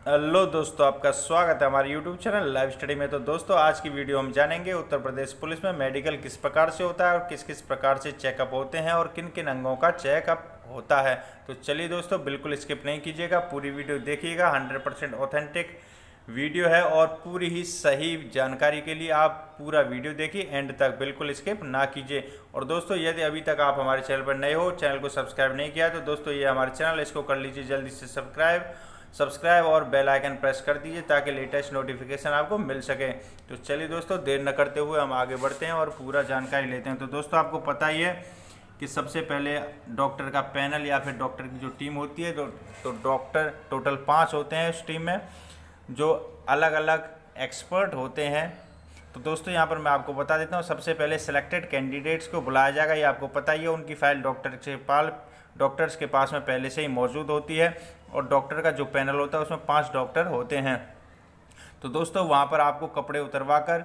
Hello दोस्तों, आपका स्वागत है हमारे यूट्यूब चैनल लाइव स्टडी में। तो दोस्तों, आज की वीडियो हम जानेंगे उत्तर प्रदेश पुलिस में मेडिकल किस प्रकार से होता है और किस किस प्रकार से चेकअप होते हैं और किन किन अंगों का चेकअप होता है। तो चलिए दोस्तों, बिल्कुल स्किप नहीं कीजिएगा, पूरी वीडियो देखिएगा। 100% ऑथेंटिक वीडियो है और पूरी ही सही जानकारी के लिए आप पूरा वीडियो देखिए एंड तक, बिल्कुल स्किप ना कीजिए। और दोस्तों, यदि अभी तक आप हमारे चैनल पर नए हो, चैनल को सब्सक्राइब नहीं किया तो दोस्तों ये हमारे चैनल, इसको कर लीजिए जल्दी से सब्सक्राइब और बेल आइकन प्रेस कर दीजिए ताकि लेटेस्ट नोटिफिकेशन आपको मिल सके। तो चलिए दोस्तों, देर न करते हुए हम आगे बढ़ते हैं और पूरा जानकारी लेते हैं। तो दोस्तों, आपको पता ही है कि सबसे पहले डॉक्टर का पैनल या फिर डॉक्टर की जो टीम होती है, तो डॉक्टर टोटल 5 होते हैं इस टीम में, जो अलग अलग एक्सपर्ट होते हैं। तो दोस्तों, यहाँ पर मैं आपको बता देता हूँ, सबसे पहले सिलेक्टेड कैंडिडेट्स को बुलाया जाएगा। ये आपको पता ही है, उनकी फाइल डॉक्टर्स के पास में पहले से ही मौजूद होती है और डॉक्टर का जो पैनल होता है उसमें 5 डॉक्टर होते हैं। तो दोस्तों, वहाँ पर आपको कपड़े उतरवा कर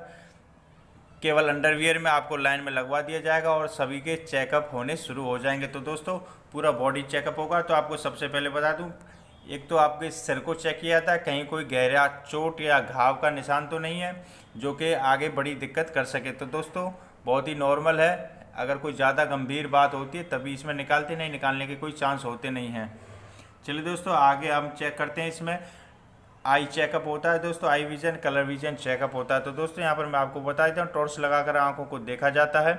केवल अंडरवियर में आपको लाइन में लगवा दिया जाएगा और सभी के चेकअप होने शुरू हो जाएंगे। तो दोस्तों, पूरा बॉडी चेकअप होगा। तो आपको सबसे पहले बता दूं, एक तो आपके सिर को चेक किया जाता है, कहीं कोई गहरा चोट या घाव का निशान तो नहीं है जो कि आगे बड़ी दिक्कत कर सके। तो दोस्तों, बहुत ही नॉर्मल है। अगर कोई ज़्यादा गंभीर बात होती है तभी इसमें निकालते, नहीं निकालने के कोई चांस होते नहीं हैं। चलिए दोस्तों, आगे हम चेक करते हैं। इसमें आई चेकअप होता है दोस्तों, eye vision, colour vision checkup होता है। तो दोस्तों, यहाँ पर मैं आपको बता देता हूँ, टॉर्च लगाकर आंखों को देखा जाता है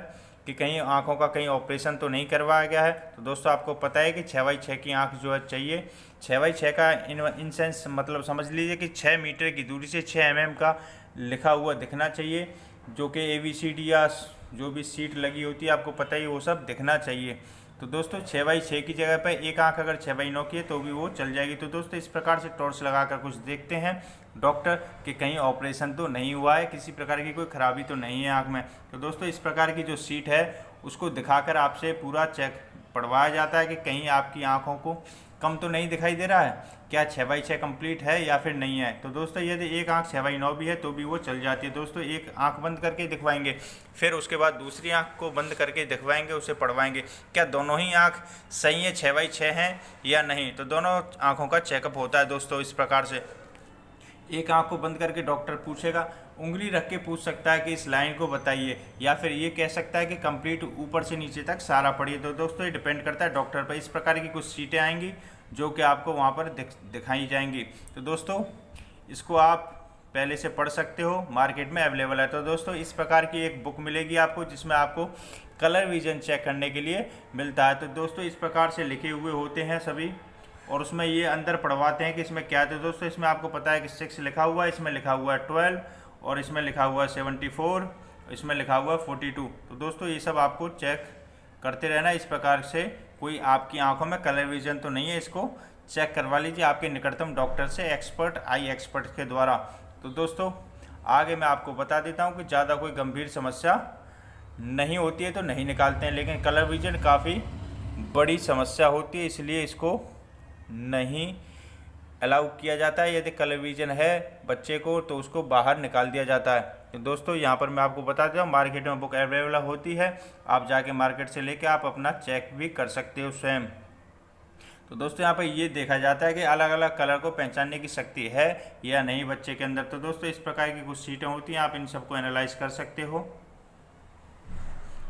कि कहीं आंखों का कहीं ऑपरेशन तो नहीं करवाया गया है। तो दोस्तों, आपको पता है कि 6x6 की आंख जो है चाहिए। 6x6 का इन सेंस मतलब समझ लीजिए कि 6 मीटर की दूरी से 6 mm का लिखा हुआ दिखना चाहिए, जो कि ABCD या जो भी सीट लगी होती है आपको पता ही, वो सब दिखना चाहिए। तो दोस्तों, 6x6 की जगह पर एक आंख अगर 6x9 की है तो भी वो चल जाएगी। तो दोस्तों, इस प्रकार से टॉर्च लगाकर कुछ देखते हैं डॉक्टर कि कहीं ऑपरेशन तो नहीं हुआ है, किसी प्रकार की कोई खराबी तो नहीं है आंख में। तो दोस्तों, इस प्रकार की जो सीट है उसको दिखाकर आपसे पूरा चेक पढ़वाया जाता है कि कहीं आपकी आंखों को कम तो नहीं दिखाई दे रहा है, क्या 6x6 कंप्लीट है या फिर नहीं है। तो दोस्तों, यदि एक आंख 6x9 भी है तो भी वो चल जाती है। दोस्तों, एक आंख बंद करके दिखवाएंगे, फिर उसके बाद दूसरी आंख को बंद करके दिखवाएंगे, उसे पढ़वाएंगे क्या दोनों ही आंख सही है, 6x6 हैं या नहीं। तो दोनों आंखों का चेकअप होता है दोस्तों इस प्रकार से। एक आंख को बंद करके डॉक्टर पूछेगा, उंगली रख के पूछ सकता है कि इस लाइन को बताइए, या फिर ये कह सकता है कि कंप्लीट ऊपर से नीचे तक सारा पढ़िए। तो दोस्तों, ये डिपेंड करता है डॉक्टर पर। इस प्रकार की कुछ सीटें आएंगी जो कि आपको वहाँ पर दिखाई जाएंगी। तो दोस्तों, इसको आप पहले से पढ़ सकते हो, मार्केट में अवेलेबल है। तो दोस्तों, इस प्रकार की एक बुक मिलेगी आपको जिसमें आपको कलर विजन चेक करने के लिए मिलता है। तो दोस्तों, इस प्रकार से लिखे हुए होते हैं सभी और उसमें ये अंदर पढ़वाते हैं कि इसमें क्या है। तो दोस्तों, इसमें आपको पता है कि 6 लिखा हुआ है, इसमें लिखा हुआ है 12 और इसमें लिखा हुआ है 74, इसमें लिखा हुआ है 42। तो दोस्तों, ये सब आपको चेक करते रहना। इस प्रकार से कोई आपकी आंखों में कलर विजन तो नहीं है, इसको चेक करवा लीजिए आपके निकटतम डॉक्टर से, एक्सपर्ट आई एक्सपर्ट के द्वारा। तो दोस्तों, आगे मैं आपको बता देता हूँ कि ज़्यादा कोई गंभीर समस्या नहीं होती है तो नहीं निकालते हैं, लेकिन कलर विजन काफ़ी बड़ी समस्या होती है, इसलिए इसको नहीं अलाउ किया जाता है। यदि कलर विजन है बच्चे को तो उसको बाहर निकाल दिया जाता है। तो दोस्तों, यहाँ पर मैं आपको बता देता हूँ, मार्केट में बुक अवेलेबल होती है, आप जाके मार्केट से लेके आप अपना चेक भी कर सकते हो स्वयं। तो दोस्तों, यहाँ पर ये देखा जाता है कि अलग अलग कलर को पहचानने की शक्ति है या नहीं बच्चे के अंदर। तो दोस्तों, इस प्रकार की कुछ सीटें होती हैं, आप इन सबको एनालाइज कर सकते हो।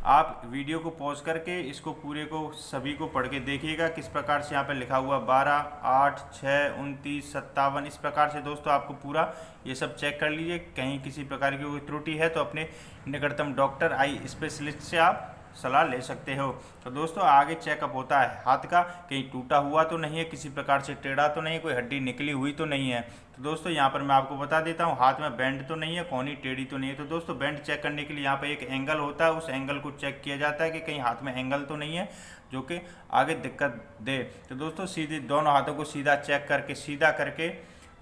आप वीडियो को पॉज करके इसको पूरे को सभी को पढ़ के देखिएगा किस प्रकार से यहाँ पे लिखा हुआ 12, 8, 6, 29, 57। इस प्रकार से दोस्तों आपको पूरा ये सब चेक कर लीजिए। कहीं किसी प्रकार की कोई त्रुटि है तो अपने निकटतम डॉक्टर आई स्पेशलिस्ट से आप सलाह ले सकते हो। तो दोस्तों, आगे चेकअप होता है हाथ का, कहीं टूटा हुआ तो नहीं है, किसी प्रकार से टेढ़ा तो नहीं है, कोई हड्डी निकली हुई तो नहीं है। तो दोस्तों, यहाँ पर मैं आपको बता देता हूँ, हाथ में बेंड तो नहीं है, कोहनी टेढ़ी तो नहीं है। तो दोस्तों, बेंड चेक करने के लिए यहाँ पर एक एंगल होता है, उस एंगल को चेक किया जाता है कि कहीं हाथ में एंगल तो नहीं है जो कि आगे दिक्कत दे। तो दोस्तों, सीधे दोनों हाथों को सीधा चेक करके, सीधा करके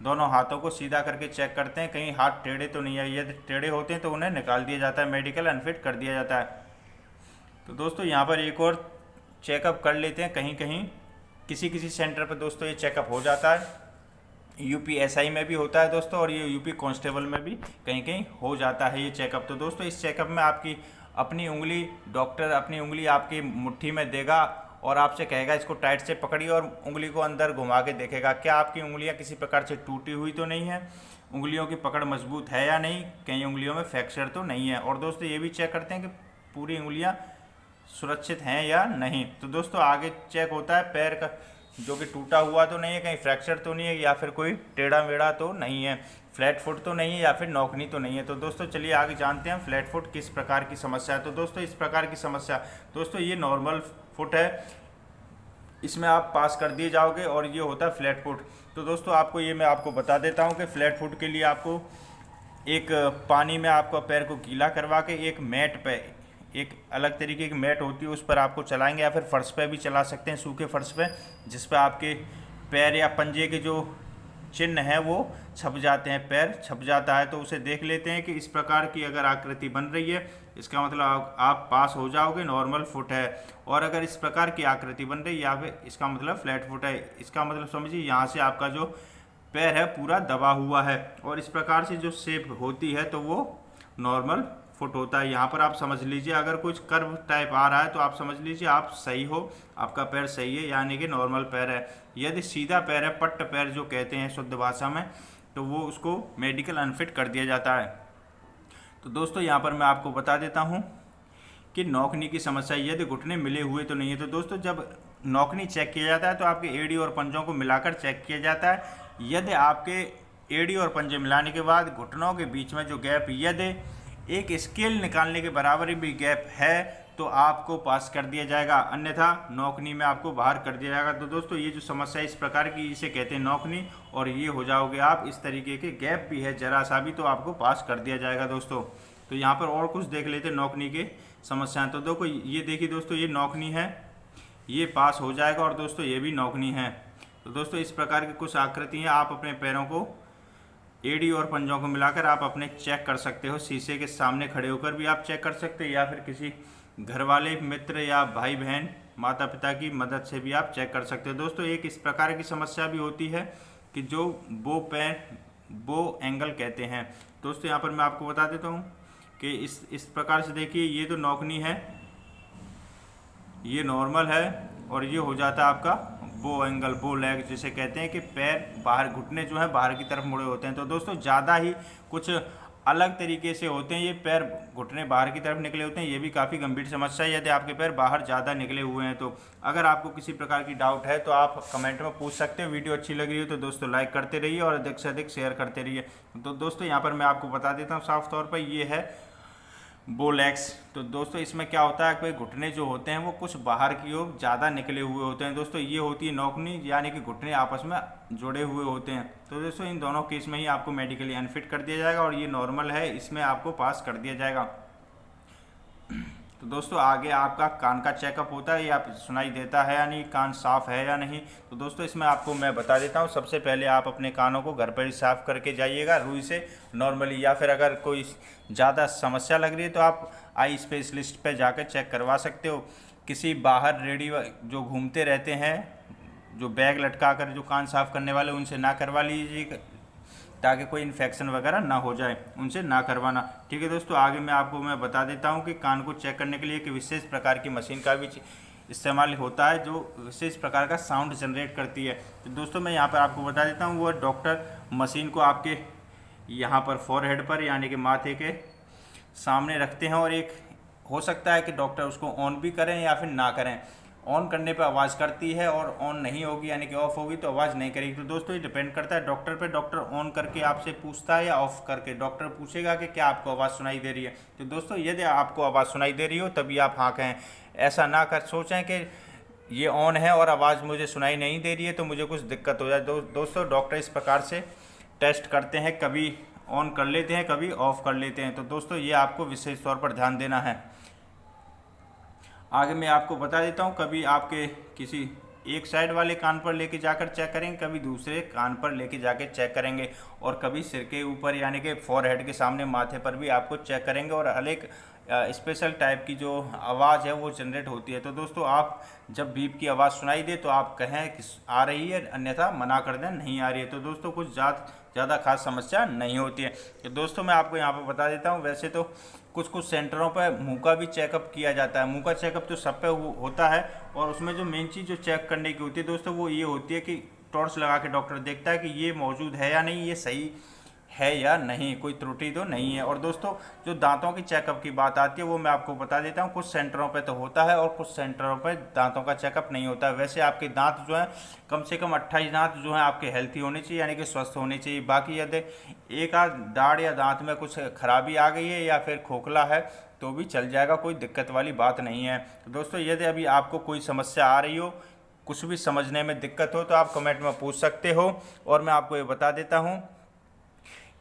दोनों हाथों को सीधा करके चेक करते हैं कहीं हाथ टेढ़े तो नहीं है। यदि टेढ़े होते हैं तो उन्हें निकाल दिया जाता है, मेडिकल अनफिट कर दिया जाता है। तो दोस्तों, यहाँ पर एक और चेकअप कर लेते हैं। कहीं कहीं किसी किसी सेंटर पर दोस्तों ये चेकअप हो जाता है, UPSI में भी होता है दोस्तों, और ये UP कांस्टेबल में भी कहीं कहीं हो जाता है ये चेकअप। तो दोस्तों, इस चेकअप में आपकी अपनी उंगली, डॉक्टर अपनी उंगली आपकी मुट्ठी में देगा और आपसे कहेगा इसको टाइट से पकड़िए और उंगली को अंदर घुमा के देखेगा क्या आपकी उंगलियां किसी प्रकार से टूटी हुई तो नहीं है, उंगलियों की पकड़ मजबूत है या नहीं, कई उंगलियों में फ्रैक्चर तो नहीं है। और दोस्तों ये भी चेक करते हैं कि पूरी उंगलियां सुरक्षित हैं या नहीं। तो दोस्तों आगे चेक होता है पैर का जो कि टूटा हुआ तो नहीं है, कहीं फ्रैक्चर तो नहीं है, या फिर कोई टेढ़ा मेढ़ा तो नहीं है, फ्लैट फुट तो नहीं है, या फिर नौकनी तो नहीं है। तो दोस्तों चलिए आगे जानते हैं फ्लैट फुट किस प्रकार की समस्या है। तो दोस्तों इस प्रकार की समस्या, दोस्तों ये नॉर्मल फुट है, इसमें आप पास कर दिए जाओगे, और ये होता है फ्लैट फुट। तो दोस्तों आपको ये मैं आपको बता देता हूँ कि फ्लैट फुट के लिए आपको एक पानी में आपको पैर को गीला करवा के एक मैट पे, एक अलग तरीके की मैट होती है उस पर आपको चलाएंगे, या फिर फर्श पे भी चला सकते हैं, सूखे फर्श पे, जिस पे आपके पैर या पंजे के जो चिन्ह हैं वो छप जाते हैं, पैर छप जाता है। तो उसे देख लेते हैं कि इस प्रकार की अगर आकृति बन रही है, इसका मतलब आप पास हो जाओगे, नॉर्मल फुट है। और अगर इस प्रकार की आकृति बन रही है या फिर इसका मतलब फ्लैट फुट है। इसका मतलब समझिए यहाँ से आपका जो पैर है पूरा दबा हुआ है, और इस प्रकार से जो शेप होती है तो वो नॉर्मल फुट होता है। यहाँ पर आप समझ लीजिए अगर कुछ कर्व टाइप आ रहा है तो आप समझ लीजिए आप सही हो, आपका पैर सही है, यानी कि नॉर्मल पैर है। यदि सीधा पैर है, पट्ट पैर जो कहते हैं शुद्ध भाषा में, तो वो उसको मेडिकल अनफिट कर दिया जाता है। तो दोस्तों यहाँ पर मैं आपको बता देता हूँ कि नौकनी की समस्या, यदि घुटने मिले हुए तो नहीं है। तो दोस्तों जब नौकनी चेक किया जाता है तो आपके एड़ी और पंजों को मिलाकर चेक किया जाता है। यदि आपके एड़ी और पंजे मिलाने के बाद घुटनों के बीच में जो गैप यदि एक स्केल निकालने के बराबर भी गैप है तो आपको पास कर दिया जाएगा, अन्यथा नौकनी में आपको बाहर कर दिया जाएगा। तो दोस्तों ये जो समस्या इस प्रकार की, इसे कहते हैं नौकनी, और ये हो जाओगे आप, इस तरीके के गैप भी है जरा सा भी तो आपको पास कर दिया जाएगा दोस्तों। तो यहाँ पर और कुछ देख लेते हैं नौकनी के समस्याएं। तो देखो ये देखिए दोस्तों, ये नौकनी है, ये पास हो जाएगा, और दोस्तों ये भी नौकनी है। तो दोस्तों इस प्रकार की कुछ आकृति हैं, आप अपने पैरों को एड़ी और पंजों को मिलाकर आप अपने चेक कर सकते हो, शीशे के सामने खड़े होकर भी आप चेक कर सकते हैं, या फिर किसी घर वाले मित्र या भाई बहन माता पिता की मदद से भी आप चेक कर सकते हो। दोस्तों एक इस प्रकार की समस्या भी होती है कि जो बो एंगल कहते हैं। दोस्तों यहाँ पर मैं आपको बता देता हूँ कि इस प्रकार से देखिए, ये तो नौकनी है, ये नॉर्मल है, और ये हो जाता है आपका बो एंगल, बो लेग जिसे कहते हैं कि पैर बाहर, घुटने जो है बाहर की तरफ मुड़े होते हैं। तो दोस्तों ज़्यादा ही कुछ अलग तरीके से होते हैं, ये पैर घुटने बाहर की तरफ निकले होते हैं, ये भी काफ़ी गंभीर समस्या है यदि आपके पैर बाहर ज़्यादा निकले हुए हैं। तो अगर आपको किसी प्रकार की डाउट है तो आप कमेंट में पूछ सकते हो। वीडियो अच्छी लग रही हो तो दोस्तों लाइक करते रहिए और अधिक से अधिक शेयर करते रहिए। तो दोस्तों यहाँ पर मैं आपको बता देता हूँ साफ तौर पर, ये है बो लेग्स। तो दोस्तों इसमें क्या होता है कि घुटने जो होते हैं वो कुछ बाहर की ओर ज़्यादा निकले हुए होते हैं। दोस्तों ये होती है नौकनी, यानी कि घुटने आपस में जुड़े हुए होते हैं। तो दोस्तों इन दोनों केस में ही आपको मेडिकली अनफिट कर दिया जाएगा, और ये नॉर्मल है, इसमें आपको पास कर दिया जाएगा। तो दोस्तों आगे आपका कान का चेकअप होता है, या सुनाई देता है या नहीं, कान साफ़ है या नहीं। तो दोस्तों इसमें आपको मैं बता देता हूँ, सबसे पहले आप अपने कानों को घर पर ही साफ़ करके जाइएगा रुई से नॉर्मली, या फिर अगर कोई ज़्यादा समस्या लग रही है तो आप आई स्पेशलिस्ट पे जाकर चेक करवा सकते हो। किसी बाहर रेडी जो घूमते रहते हैं, जो बैग लटका कर जो कान साफ़ करने वाले, उनसे ना करवा लीजिए ताकि कोई इन्फेक्शन वगैरह ना हो जाए, उनसे ना करवाना। ठीक है दोस्तों, आगे मैं बता देता हूँ कि कान को चेक करने के लिए एक विशेष प्रकार की मशीन का भी इस्तेमाल होता है जो विशेष प्रकार का साउंड जनरेट करती है। तो दोस्तों मैं यहाँ पर आपको बता देता हूँ, वो डॉक्टर मशीन को आपके यहाँ पर फोरहेड पर, यानी कि माथे के सामने रखते हैं, और एक हो सकता है कि डॉक्टर उसको ऑन भी करें या फिर ना करें। ऑन करने पर आवाज़ करती है, और ऑन नहीं होगी यानी कि ऑफ होगी तो आवाज़ नहीं करेगी। तो दोस्तों ये डिपेंड करता है डॉक्टर पे। डॉक्टर ऑन करके आपसे पूछता है या ऑफ करके, डॉक्टर पूछेगा कि क्या आपको आवाज़ सुनाई दे रही है। तो दोस्तों यदि आपको आवाज़ सुनाई दे रही हो तभी आप हाँ कहें, ऐसा ना कर सोचें कि ये ऑन है और आवाज़ मुझे सुनाई नहीं दे रही है तो मुझे कुछ दिक्कत हो जाए। दोस्तों डॉक्टर इस प्रकार से टेस्ट करते हैं, कभी ऑन कर लेते हैं, कभी ऑफ कर लेते हैं। तो दोस्तों ये आपको विशेष तौर पर ध्यान देना है। आगे मैं आपको बता देता हूँ, कभी आपके किसी एक साइड वाले कान पर लेके जाकर चेक करेंगे, कभी दूसरे कान पर लेके जाके चेक करेंगे, और कभी सिर के ऊपर यानी कि फोरहेड के सामने माथे पर भी आपको चेक करेंगे, और स्पेशल टाइप की जो आवाज़ है वो जनरेट होती है। तो दोस्तों आप जब बीप की आवाज़ सुनाई दे तो आप कहें कि आ रही है, अन्यथा मना कर दें नहीं आ रही है। तो दोस्तों कुछ ज़्यादा खास समस्या नहीं होती है। तो दोस्तों मैं आपको यहाँ पर बता देता हूँ, वैसे तो कुछ कुछ सेंटरों पर मुंह का भी चेकअप किया जाता है। मुंह का चेकअप तो सब पे होता है, और उसमें जो मेन चीज़ जो चेक करने की होती है दोस्तों वो ये होती है कि टॉर्च लगा के डॉक्टर देखता है कि ये मौजूद है या नहीं, ये सही है या नहीं, कोई त्रुटि तो नहीं है। और दोस्तों जो दांतों की चेकअप की बात आती है वो मैं आपको बता देता हूँ, कुछ सेंटरों पे तो होता है और कुछ सेंटरों पे दांतों का चेकअप नहीं होता है। वैसे आपके दांत जो हैं कम से कम 28 दांत जो हैं आपके हेल्थी होने चाहिए, यानी कि स्वस्थ होने चाहिए। बाकी यदि एक आध दाढ़ या दांत में कुछ खराबी आ गई है या फिर खोखला है तो भी चल जाएगा, कोई दिक्कत वाली बात नहीं है। तो दोस्तों यदि अभी आपको कोई समस्या आ रही हो, कुछ भी समझने में दिक्कत हो तो आप कमेंट में पूछ सकते हो। और मैं आपको ये बता देता हूँ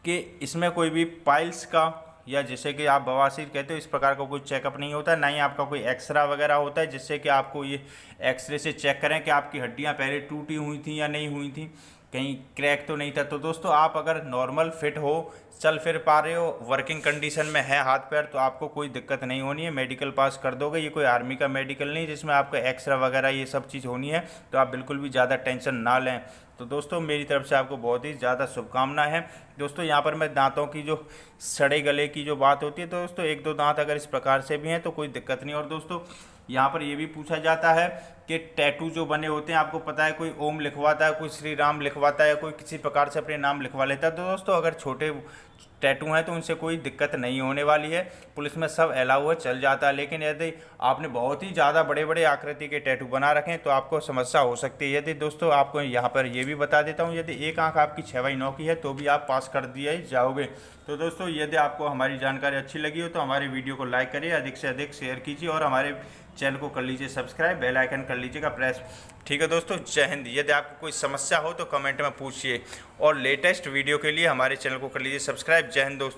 कि इसमें कोई भी पाइल्स का या जिसे कि आप बवासीर कहते हो इस प्रकार का कोई चेकअप नहीं होता, ना ही आपका कोई एक्सरा वगैरह होता है जिससे कि आपको ये एक्सरे से चेक करें कि आपकी हड्डियां पहले टूटी हुई थी या नहीं हुई थी, कहीं क्रैक तो नहीं था। तो दोस्तों आप अगर नॉर्मल फिट हो, चल फिर पा रहे हो, वर्किंग कंडीशन में है हाथ पैर, तो आपको कोई दिक्कत नहीं होनी है, मेडिकल पास कर दोगे। ये कोई आर्मी का मेडिकल नहीं जिसमें आपका एक्सरा वगैरह ये सब चीज़ होनी है, तो आप बिल्कुल भी ज़्यादा टेंशन ना लें। तो दोस्तों मेरी तरफ से आपको बहुत ही ज़्यादा शुभकामनाएं हैं। दोस्तों यहाँ पर मैं दांतों की जो सड़े गले की जो बात होती है तो दोस्तों एक दो दांत अगर इस प्रकार से भी हैं तो कोई दिक्कत नहीं। और दोस्तों यहाँ पर ये भी पूछा जाता है कि टैटू जो बने होते हैं, आपको पता है कोई ओम लिखवाता है, कोई श्री राम लिखवाता है, कोई किसी प्रकार से अपने नाम लिखवा लेता है। तो दोस्तों अगर छोटे टैटू हैं तो उनसे कोई दिक्कत नहीं होने वाली है, पुलिस में सब अलाउ है, चल जाता है। लेकिन यदि आपने बहुत ही ज़्यादा बड़े बड़े आकृति के टैटू बना रखे हैं तो आपको समस्या हो सकती है। यदि दोस्तों आपको यहाँ पर ये भी बता देता हूँ, यदि एक आंख आपकी 6/9 की है तो भी आप पास कर दिए जाओगे। तो दोस्तों यदि आपको हमारी जानकारी अच्छी लगी हो तो हमारे वीडियो को लाइक करिए, अधिक से अधिक शेयर कीजिए और हमारे चैनल को कर लीजिए सब्सक्राइब, बेल आइकन कर लीजिएगा प्रेस। ठीक है दोस्तों, जय हिंद। यदि आपको कोई समस्या हो तो कमेंट में पूछिए और लेटेस्ट वीडियो के लिए हमारे चैनल को कर लीजिए सब्सक्राइब। जय हिंद दोस्तों।